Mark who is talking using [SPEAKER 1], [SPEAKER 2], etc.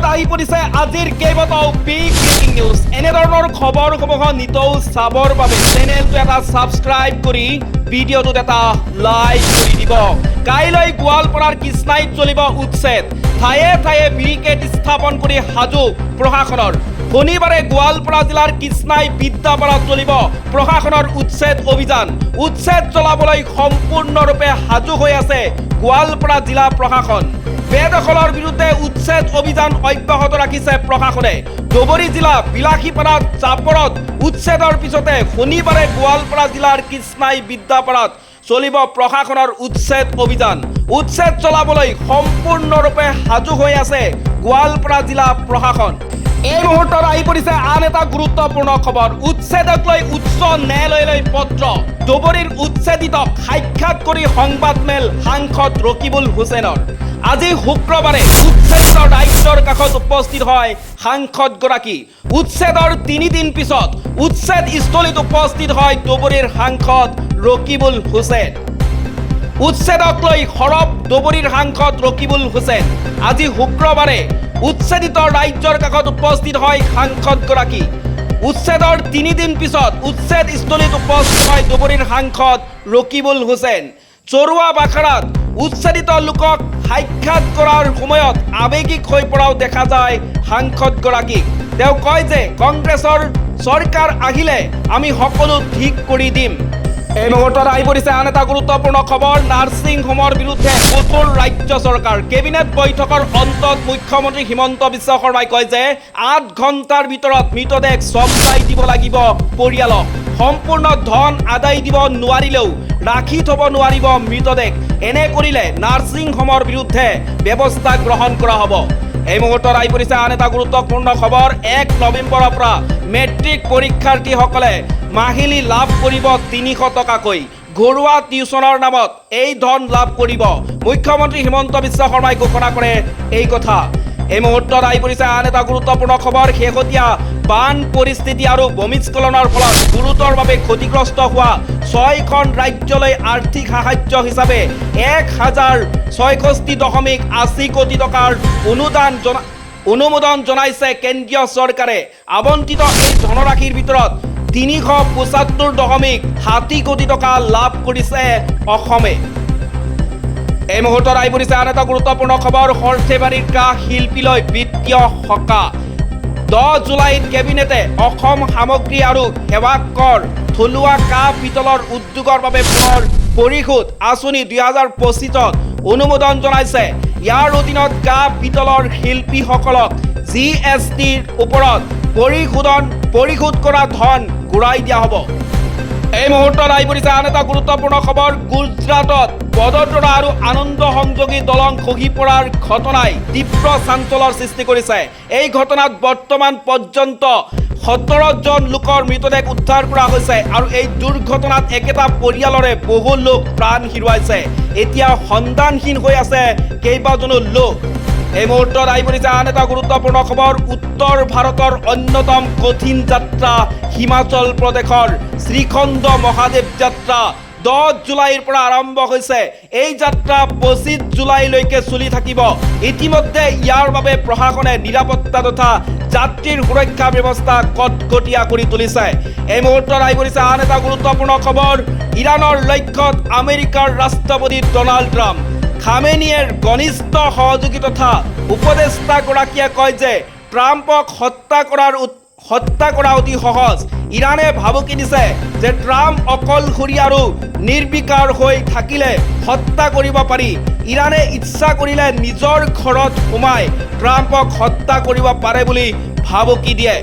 [SPEAKER 1] আহি পৰিছে আজিৰ কেইবাটাও বিগ ব্ৰেকিং নিউজ। এনেধৰণৰ খবৰসমূহ নিতৌ চাবৰ বাবে চেনেলটো এটা ছাবস্ক্ৰাইব কৰি ভিডিঅ'টোত এটা লাইক কৰি দিব। কাইলৈ গোৱালপাৰাৰ কৃষ্ণাইত চলিব উচ্ছেদ। ঠায়ে ঠায়ে বেৰিকেড স্থাপন কৰি সাজু প্ৰশাসনৰ। শনিবাৰে গোৱালপাৰা জিলাৰ কৃষ্ণাই বিদ্যাপাৰাত চলিব প্ৰশাসনৰ উচ্ছেদ অভিযান। উচ্ছেদ চলাবলৈ সম্পূৰ্ণৰূপে সাজু হৈ আছে গোৱালপাৰা জিলা প্ৰশাসন। বেদখলৰ বিৰুদ্ধে উচ্ছেদ অভিযান অব্যাহত ৰাখিছে প্ৰশাসনে। ধুবুৰী জিলা বিলাসীপাৰাত চাপৰত উচ্ছেদৰ পিছতে শনিবাৰে গোৱালপাৰা জিলাৰ কৃষ্ণাই বিদ্যাপাৰাত চলিব প্ৰশাসনৰ উচ্ছেদ অভিযান। উচ্ছেদ চলাবলৈ সম্পূৰ্ণৰূপে সাজু হৈ আছে গোৱালপাৰা জিলা প্ৰশাসন। এই মুহূৰ্তত আহি পৰিছে আন এটা গুৰুত্বপূৰ্ণ খবৰ। উচ্ছেদক লৈ উচ্চ ন্যায়ালয়লৈ পত্ৰ। ধুবুৰীৰ উচ্ছেদিতক সাক্ষাৎ কৰি সংবাদমেল সাংসদ ৰকিবুল হুছেইনৰ। আজি শুক্ৰবাৰে উচ্ছেদিত ৰাজ্যৰ কাষত উপস্থিত হয় সাংসদগৰাকী। উচ্ছেদৰ 3 দিন পিছত উচ্ছেদ স্থলীত উপস্থিত হয় ধুবুৰীৰ সাংসদ ৰকিবুল হুছেইন। উচ্ছেদক লৈ সৰব ধুবুৰীৰ সাংসদ ৰকিবুল হুছেইন। আজি শুক্ৰবাৰে উচ্ছেদিত ৰাজ্যৰ কাষত উপস্থিত হয় সাংসদগৰাকী। উচ্ছেদৰ 3 দিন পিছত উচ্ছেদ স্থলীত উপস্থিত হয় ধুবুৰীৰ সাংসদ ৰকিবুল হুছেইন। চৰুৱা বাখাৰাত উচ্ছেদিত লোকক সাক্ষাৎ কৰাৰ সময়ত আৱেগিক হৈ পৰাও দেখা যায় সাংসদগৰাকীক। তেওঁ কয় যে কংগ্ৰেছৰ চৰকাৰ আহিলে আমি সকলো ঠিক কৰি দিম। এই মুহূৰ্তত আহি পৰিছে আন এটা গুৰুত্বপূৰ্ণ খবৰ। নাৰ্ছিং হোমৰ বিৰুদ্ধে কঠোৰ ৰাজ্য চৰকাৰ। কেবিনেট বৈঠকৰ অন্তত মুখ্যমন্ত্ৰী হিমন্ত বিশ্ব শৰ্মাই কয় যে 8 ঘণ্টাৰ ভিতৰত মৃতদেহ চম্পাই দিব লাগিব পৰিয়ালক। সম্পূৰ্ণ ধন আদায় দিব নোৱাৰিলেও ৰাখি থব নোৱাৰিব মৃতদেহ। এনে কৰিলে নাৰ্ছিং হোমৰ বিৰুদ্ধে ব্যৱস্থা গ্ৰহণ কৰা হ'ব। এই মুহূৰ্তত আহি পৰিছে আন এটা গুৰুত্বপূৰ্ণ খবৰ। 1 নৱেম্বৰৰ পৰা মেট্ৰিক পৰীক্ষাৰ্থীসকলে মাহিলী লাভ কৰিব 300 টকাকৈ। ঘৰুৱা টিউচনৰ নামত এই ধন লাভ কৰিব। মুখ্যমন্ত্ৰী হিমন্ত বিশ্ব শৰ্মাই ঘোষণা কৰে এই কথা। এই মুহূৰ্তত আহি পৰিছে আন এটা গুৰুত্বপূৰ্ণ খবৰ। শেহতীয়া বান পৰিস্থিতি আৰু ভূমিস্খলনৰ ফলত গুৰুতৰভাৱে ক্ষতিগ্ৰস্ত হোৱা 6খন ৰাজ্যলৈ আৰ্থিক সাহায্য হিচাপে 1066.80 কোটি টকাৰ অনুমোদন জনাইছে কেন্দ্ৰীয় চৰকাৰে। আবণ্টিত এই ধনৰাশিৰ ভিতৰত 375.70 কোটি টকা লাভ কৰিছে অসমে। এই মুহূৰ্তত আহি পৰিছে আন এটা গুৰুত্বপূৰ্ণ খবৰ। সৰ্থেবাৰীৰ কাঁহ শিল্পীলৈ বিত্তীয় সকাহ। 10 জুলাইত কেবিনেটে অসম সামগ্ৰী আৰু সেৱা কৰ থলুৱা কাঁহ পিতলৰ উদ্যোগৰ বাবে পুনৰ পৰিশোধ আঁচনি 2025ত অনুমোদন জনাইছে। ইয়াৰ অধীনত কাঁহ পিতলৰ শিল্পীসকলক GSTৰ ওপৰত পৰিশোধ কৰা ধন ঘূৰাই দিয়া হ'ব। এই মুহূৰ্তত আহি পৰিছে আন এটা গুৰুত্বপূৰ্ণ খবৰ। গুজৰাটত পদতৰা আৰু আনন্দ সংযোগী দলং খহি পৰাৰ ঘটনাই তীব্ৰ চাঞ্চল্যৰ সৃষ্টি কৰিছে। এই ঘটনাত বৰ্তমান পৰ্যন্ত 17জন লোকৰ মৃতদেহ উদ্ধাৰ কৰা হৈছে আৰু এই দুৰ্ঘটনাত একেটা পৰিয়ালৰে বহু লোক প্ৰাণ হেৰুৱাইছে। এতিয়া সন্ধানহীন হৈ আছে কেইবাজনো লোক। এই মুহূৰ্তত আহি পৰিছে আন এটা গুৰুত্বপূৰ্ণ খবৰ। উত্তৰ ভাৰতৰ অন্যতম কঠিন যাত্ৰা হিমাচল প্ৰদেশৰ শ্ৰীখণ্ড মহাদেৱ যাত্ৰা 10 জুলাইৰ পৰা আৰম্ভ হৈছে। এই যাত্ৰা 25 জুলাইলৈকে চলি থাকিব। ইতিমধ্যে ইয়াৰ বাবে প্ৰশাসনে নিৰাপত্তা তথা যাত্ৰীৰ সুৰক্ষা ব্যৱস্থা কটকটীয়া কৰি তুলিছে। এই মুহূৰ্তত আহি পৰিছে আন এটা গুৰুত্বপূৰ্ণ খবৰ। ইৰাণৰ লক্ষ্যত আমেৰিকাৰ ৰাষ্ট্ৰপতি ডনাল্ড ট্ৰাম্প। খামেনিৰ ঘনিষ্ঠ সহযোগী তথা উপদেষ্টাগৰাকীয়ে কয় যে ট্ৰাম্পক হত্যা কৰা অতি সহজ। ইৰাণে ভাবুকি দিছে যে ট্ৰাম্প অকলশৰীয়া আৰু নিৰ্বিকাৰ হৈ থাকিলে হত্যা কৰিব পাৰি। ইৰাণে ইচ্ছা কৰিলে নিজৰ ঘৰত সোমাই ট্ৰাম্পক হত্যা কৰিব পাৰে বুলি ভাবুকি দিয়ে।